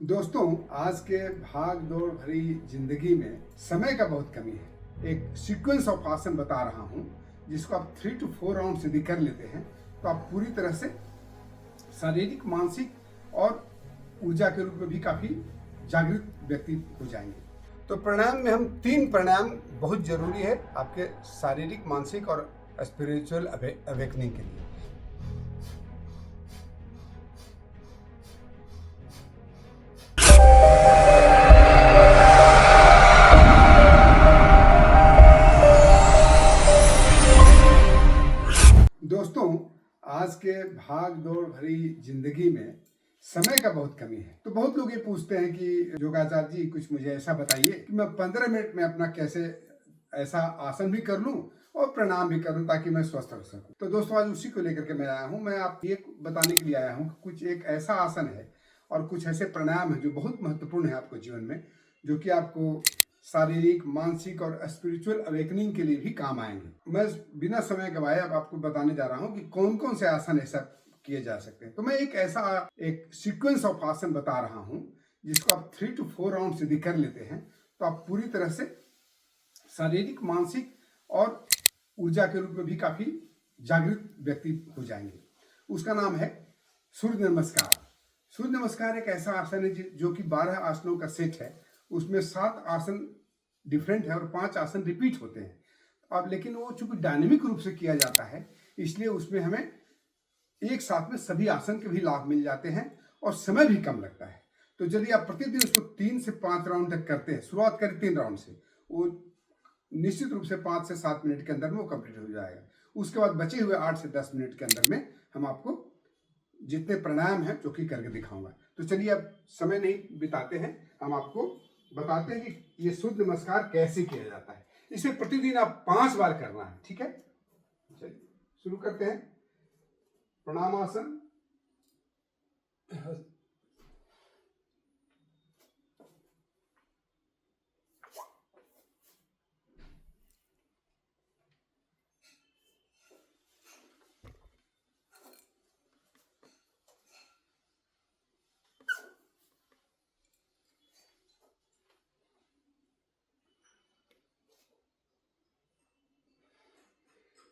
दोस्तों, आज के भाग दौड़ भरी जिंदगी में समय का बहुत कमी है। एक सीक्वेंस ऑफ आसन बता रहा हूं, जिसको आप 3 to 4 राउंड यदि कर लेते हैं तो आप पूरी तरह से शारीरिक, मानसिक और ऊर्जा के रूप में भी काफी जागृत व्यक्ति हो जाएंगे। तो प्राणायाम में हम 3 प्राणायाम बहुत जरूरी है आपके शारीरिक, मानसिक और स्पिरिचुअल अवेकनिंग के लिए। दोस्तों, आज के भाग दौड़ भरी जिंदगी में समय का बहुत कमी है। तो बहुत लोग ये पूछते हैं कि योगाचार्य जी, कुछ मुझे ऐसा बताइए कि मैं 15 मिनट में अपना कैसे ऐसा आसन भी कर लूं और प्रणाम भी कर लूं ताकि मैं स्वस्थ रह सकूं। तो दोस्तों, आज उसी को लेकर के मैं आया हूं। मैं आप ये बताने के लिए आया हूं कि कुछ एक ऐसा आसन है और कुछ ऐसे प्राणायाम है जो बहुत महत्वपूर्ण है आपको जीवन में, जो कि आपको शारीरिक, मानसिक और स्पिरिचुअल अवेकनिंग के लिए भी काम आएंगे। मैं बिना समय गवाए अब आपको बताने जा रहा हूं कि कौन कौन से आसन ऐसा किए जा सकते हैं। तो मैं एक सीक्वेंस ऑफ आसन बता रहा हूं, जिसको आप 3 to 4 राउंड यदि कर लेते हैं तो आप पूरी तरह से शारीरिक, मानसिक और ऊर्जा के रूप में भी काफी जागृत व्यक्ति हो जाएंगे। उसका नाम है सूर्य नमस्कार। सूर्य नमस्कार एक ऐसा आसन है जो कि 12 आसनों का सेट है। उसमें 7 आसन डिफरेंट है और 5 आसन रिपीट होते हैं। अब लेकिन वो चूंकि डायनेमिक रूप से किया जाता है, इसलिए उसमें हमें एक साथ में सभी आसन के भी लाभ मिल जाते हैं और समय भी कम लगता है। तो यदि आप प्रतिदिन उसको 3 से 5 राउंड तक करते हैं, शुरुआत करें 3 राउंड से, वो निश्चित रूप से 5 से 7 मिनट के अंदर में वो कंप्लीट हो जाएगा। उसके बाद बचे हुए 8 से 10 मिनट के अंदर में हम आपको जितने प्राणायाम हैं जो कि करके दिखाऊंगा। तो चलिए, अब समय नहीं बिताते हैं, हम आपको बताते हैं कि ये सूर्य नमस्कार कैसे किया जाता है। इसे प्रतिदिन आप 5 बार करना है, ठीक है। चलिए शुरू करते हैं। प्रणामासन।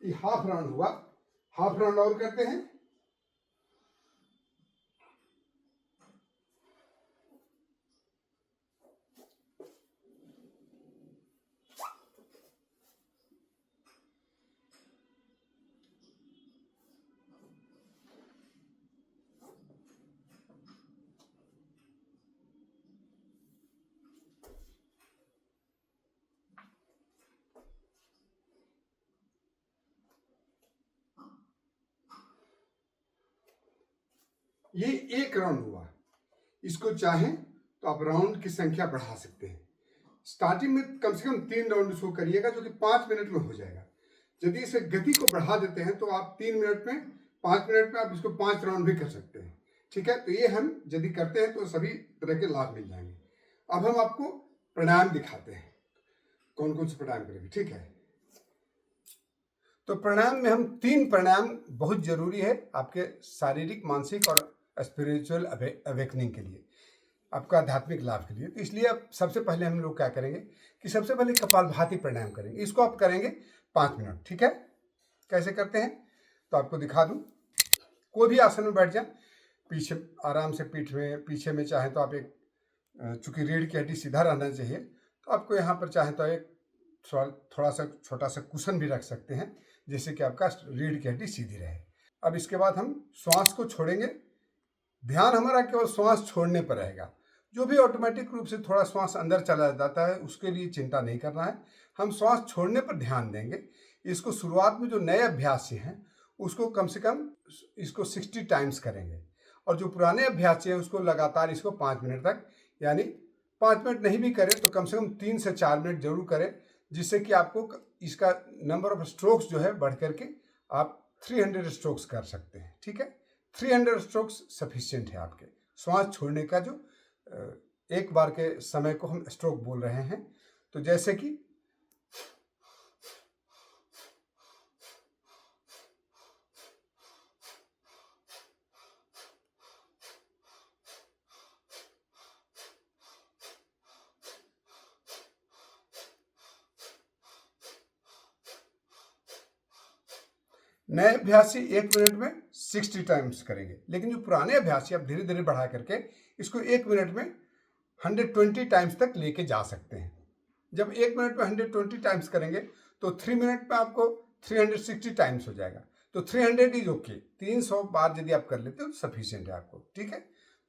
ये हाफ राउंड हुआ, हाफ राउंड और करते हैं। ये एक राउंड हुआ। इसको चाहें तो आप राउंड की संख्या बढ़ा सकते हैं। स्टार्टिंग में कम से कम 3 राउंड इसको करिएगा, जो कि 5 मिनट में हो जाएगा। यदि इसे गति को बढ़ा देते हैं तो आप 3 मिनट में, 5 मिनट में आप इसको 5 राउंड भी कर सकते हैं, ठीक है। तो ये हम यदि करते हैं तो सभी तरह के लाभ मिल जाएंगे। अब हम आपको प्राणायाम दिखाते हैं, कौन कौन से प्राणायाम करेंगे, ठीक है। तो प्राणायाम में हम 3 प्राणायाम बहुत जरूरी है आपके शारीरिक, मानसिक और स्पिरिचुअल अवेकनिंग के लिए, आपका आध्यात्मिक लाभ के लिए। तो इसलिए अब सबसे पहले हम लोग क्या करेंगे कि सबसे पहले कपालभाति प्राणायाम करेंगे। इसको आप करेंगे 5 मिनट, ठीक है। कैसे करते हैं तो आपको दिखा दूं। कोई भी आसन में बैठ जाए, पीछे आराम से पीठ में, पीछे में चाहे तो आप एक, चूंकि रीढ़ की हड्डी सीधा रहना चाहिए, तो आपको यहाँ पर चाहे तो एक थोड़ा सा छोटा सा कुशन भी रख सकते हैं, जिससे कि आपका रीढ़ की हड्डी सीधी रहे। अब इसके बाद हम श्वास को छोड़ेंगे। ध्यान हमारा केवल श्वास छोड़ने पर रहेगा। जो भी ऑटोमेटिक रूप से थोड़ा श्वास अंदर चला जाता है, उसके लिए चिंता नहीं करना है। हम श्वास छोड़ने पर ध्यान देंगे। इसको शुरुआत में जो नए अभ्यासी हैं उसको कम से कम इसको 60 टाइम्स करेंगे, और जो पुराने अभ्यासी हैं उसको लगातार इसको 5 मिनट तक, यानी 5 मिनट नहीं भी करें तो कम से कम 3 से 4 मिनट जरूर करें, जिससे कि आपको इसका नंबर ऑफ स्ट्रोक्स जो है बढ़ करके आप 300 स्ट्रोक्स कर सकते हैं, ठीक है। 300 स्ट्रोक्स सफिशिएंट है आपके श्वास छोड़ने का। जो एक बार के समय को हम स्ट्रोक बोल रहे हैं। तो जैसे कि नए अभ्यासी 1 मिनट में 60 टाइम्स करेंगे, लेकिन जो पुराने अभ्यासी आप धीरे धीरे बढ़ा करके इसको 1 मिनट में 120 टाइम्स तक लेके जा सकते हैं। जब 1 मिनट में 120 टाइम्स करेंगे तो 3 मिनट में आपको 360 टाइम्स हो जाएगा। तो 300 इज ओके, 300 बार यदि आप कर लेते हो सफिशियंट है आपको, ठीक है।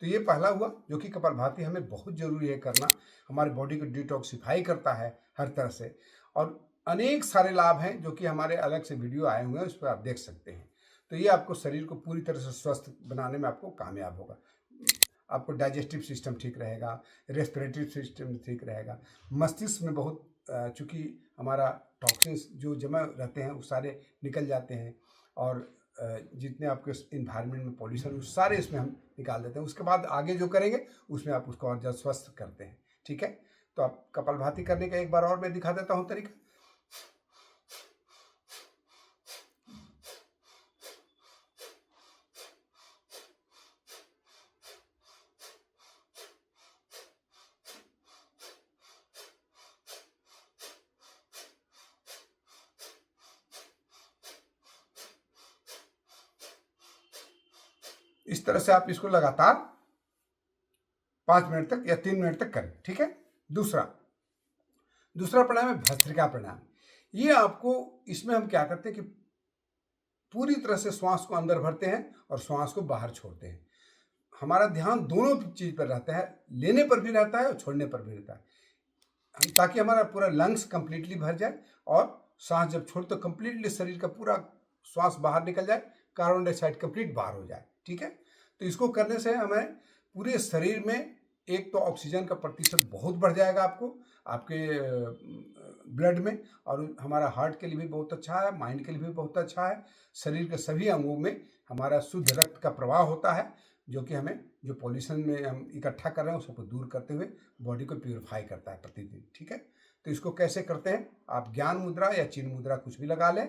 तो ये पहला हुआ जो कि कपालभाति हमें बहुत जरूरी है करना, हमारे बॉडी को डिटॉक्सिफाई करता है हर तरह से, और अनेक सारे लाभ हैं जो कि हमारे अलग से वीडियो आए हुए हैं, उस पर आप देख सकते हैं। तो ये आपको शरीर को पूरी तरह से स्वस्थ बनाने में आपको कामयाब होगा। आपको डाइजेस्टिव सिस्टम ठीक रहेगा, रेस्पिरेटरी सिस्टम ठीक रहेगा, मस्तिष्क में बहुत चूँकि हमारा टॉक्सिन्स जो जमा रहते हैं वो सारे निकल जाते हैं, और जितने आपके इन्वायरमेंट में पॉल्यूशन वो सारे इसमें हम निकाल देते हैं। उसके बाद आगे जो करेंगे उसमें आप उसको और ज़्यादा स्वस्थ करते हैं, ठीक है। तो आप कपालभाति करने का एक बार और मैं दिखा देता हूँ तरीका। इस तरह से आप इसको लगातार 5 मिनट तक या 3 मिनट तक करें, ठीक है। दूसरा प्राणायाम है भस्त्रिका प्राणायाम। ये आपको, इसमें हम क्या करते हैं कि पूरी तरह से श्वास को अंदर भरते हैं और श्वास को बाहर छोड़ते हैं। हमारा ध्यान दोनों चीज पर रहता है, लेने पर भी रहता है और छोड़ने पर भी रहता है, ताकि हमारा पूरा लंग्स कंप्लीटली भर जाए, और सांस जब छोड़ तो कंप्लीटली शरीर का पूरा श्वास बाहर निकल जाए, कार्बन डाइऑक्साइड कंप्लीट बाहर हो जाए, ठीक है। तो इसको करने से हमें पूरे शरीर में एक तो ऑक्सीजन का प्रतिशत बहुत बढ़ जाएगा आपके ब्लड में, और हमारा हार्ट के लिए भी बहुत अच्छा है, माइंड के लिए भी बहुत अच्छा है। शरीर के सभी अंगों में हमारा शुद्ध रक्त का प्रवाह होता है, जो कि हमें जो पॉल्यूशन में हम इकट्ठा कर रहे हैं उसको दूर करते हुए बॉडी को प्यूरिफाई करता है प्रतिदिन, ठीक है। तो इसको कैसे करते हैं, आप ज्ञान मुद्रा या चिन्ह मुद्रा कुछ भी लगा लें।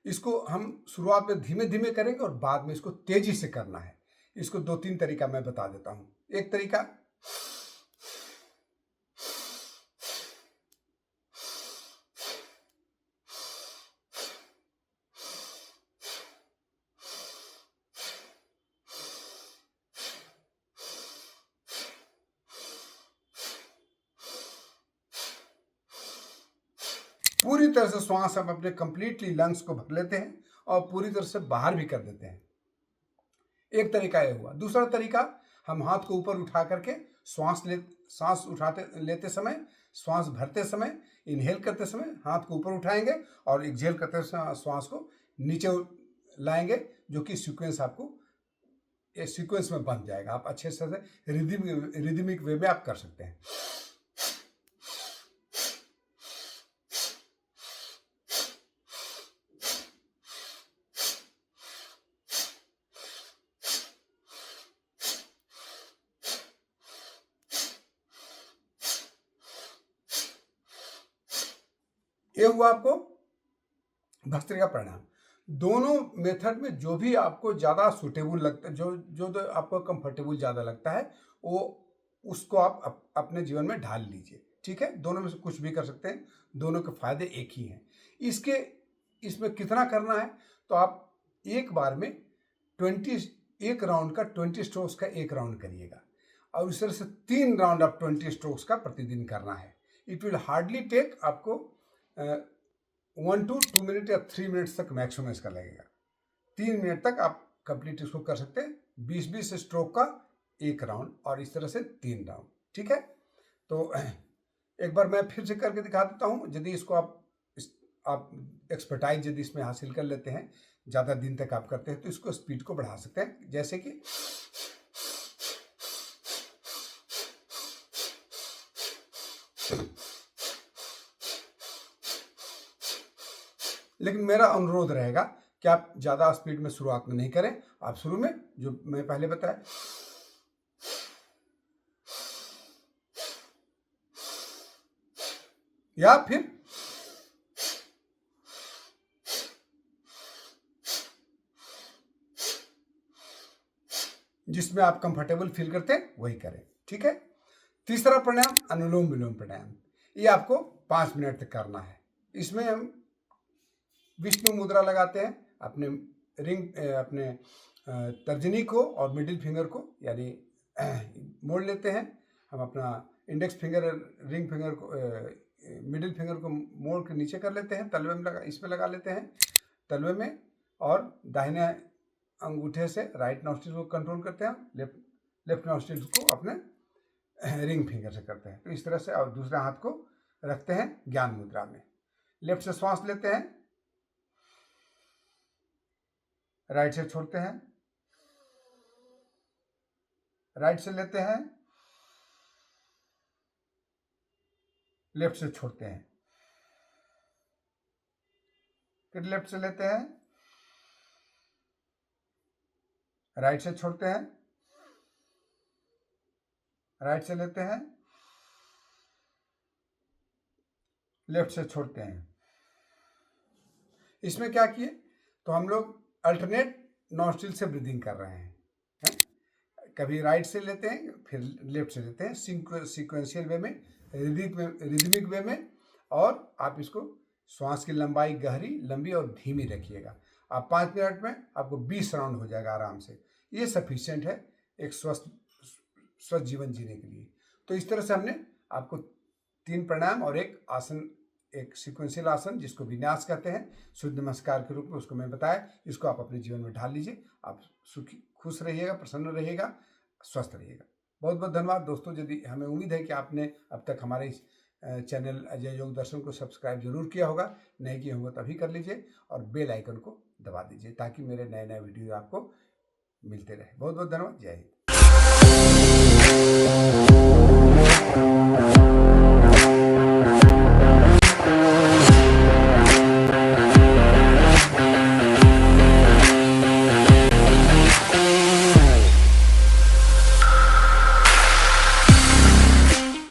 इसको हम शुरुआत में धीमे धीमे करेंगे और बाद में इसको तेजी से करना है। इसको 2-3 तरीका मैं बता देता हूं। एक तरीका, पूरी तरह से श्वास हम अपने कंप्लीटली लंग्स को भर लेते हैं और पूरी तरह से बाहर भी कर देते हैं। एक तरीका ये हुआ। दूसरा तरीका, हम हाथ को ऊपर उठा करके सांस लेते समय, श्वास भरते समय, इनहेल करते समय हाथ को ऊपर उठाएंगे और एक्सहेल करते समय श्वास को नीचे लाएंगे, जो कि सीक्वेंस आपको सीक्वेंस में बन जाएगा। आप अच्छे से रिदमिक वे में आप कर सकते हैं। ये हुआ आपको भस्त्रिका प्राणायाम। दोनों मेथड में जो भी आपको ज़्यादा सूटेबल लगता है, जो आपको कंफर्टेबल ज़्यादा लगता है, वो उसको आप अपने जीवन में ढाल लीजिए, ठीक है। दोनों में से कुछ भी कर सकते हैं, दोनों के फायदे एक ही हैं। इसमें कितना करना है, तो आप एक बार में 1 राउंड का 20 स्ट्रोक्स का एक राउंड करिएगा, और उस तरह से 3 राउंड आप 20 स्ट्रोक्स का प्रतिदिन करना है। इट विल हार्डली टेक आपको 1 to 2 मिनट या 3 मिनट्स तक मैक्सिमम इसका लगेगा। 3 मिनट तक आप कंप्लीट इसको कर सकते हैं, 20-20 स्ट्रोक का एक राउंड, और इस तरह से 3 राउंड, ठीक है। तो एक बार मैं फिर से करके दिखा देता हूँ। यदि इसको आप एक्सपर्टाइज यदि इसमें हासिल कर लेते हैं, ज़्यादा दिन तक आप करते हैं, तो इसको स्पीड को बढ़ा सकते हैं, जैसे कि लेकिन मेरा अनुरोध रहेगा कि आप ज़्यादा स्पीड में शुरुआत में नहीं करें। आप शुरू में जो मैं पहले बताया, या फिर जिसमें आप कंफर्टेबल फील करते हैं वही करें, ठीक है। तीसरा प्राणायाम अनुलोम विलोम प्राणायाम, ये आपको 5 मिनट तक करना है। इसमें हम विष्णु मुद्रा लगाते हैं, अपने अपने तर्जनी को और मिडिल फिंगर को यानी मोड़ लेते हैं। हम अपना इंडेक्स फिंगर, रिंग फिंगर को, मिडिल फिंगर को मोड़ के नीचे कर लेते हैं, तलवे में इसमें लगा लेते हैं, तलवे में, और दाहिने अंगूठे से राइट नॉस्ट्रिल को कंट्रोल करते हैं, लेफ्ट नॉस्ट्रिल को अपने रिंग फिंगर से करते हैं। तो इस तरह से, और दूसरे हाथ को रखते हैं ज्ञान मुद्रा में। लेफ्ट से श्वास लेते हैं, राइट से छोड़ते हैं, राइट से लेते हैं, लेफ्ट से छोड़ते हैं, फिर लेफ्ट से लेते हैं, राइट से छोड़ते हैं, राइट से लेते हैं, लेफ्ट से छोड़ते हैं। इसमें क्या किए, तो हम लोग अल्टरनेट नॉस्ट्रिल से ब्रीदिंग कर रहे हैं। कभी राइट से लेते हैं, फिर लेफ्ट से लेते हैं, सीक्वेंशियल वे में, रिदमिक वे में। और आप इसको श्वास की लंबाई गहरी, लंबी और धीमी रखिएगा। आप 5 मिनट में आपको 20 राउंड हो जाएगा आराम से। ये सफिशिएंट है एक स्वस्थ जीवन जीने के लिए। तो इस तरह से हमने आपको 3 प्राणायाम और एक आसन, एक सीक्वेंशियल आसन जिसको विन्यास कहते हैं, सूर्य नमस्कार के रूप में, उसको मैं बताया। इसको आप अपने जीवन में ढाल लीजिए। आप सुखी, खुश रहिएगा, प्रसन्न रहिएगा, स्वस्थ रहिएगा। बहुत बहुत धन्यवाद दोस्तों। यदि हमें उम्मीद है कि आपने अब तक हमारे इस चैनल अजय योग दर्शन को सब्सक्राइब जरूर किया होगा। नहीं किया होगा तभी कर लीजिए, और बेल आइकन को दबा दीजिए ताकि मेरे नए नए वीडियो आपको मिलते रहे। बहुत बहुत धन्यवाद। जय हिंद।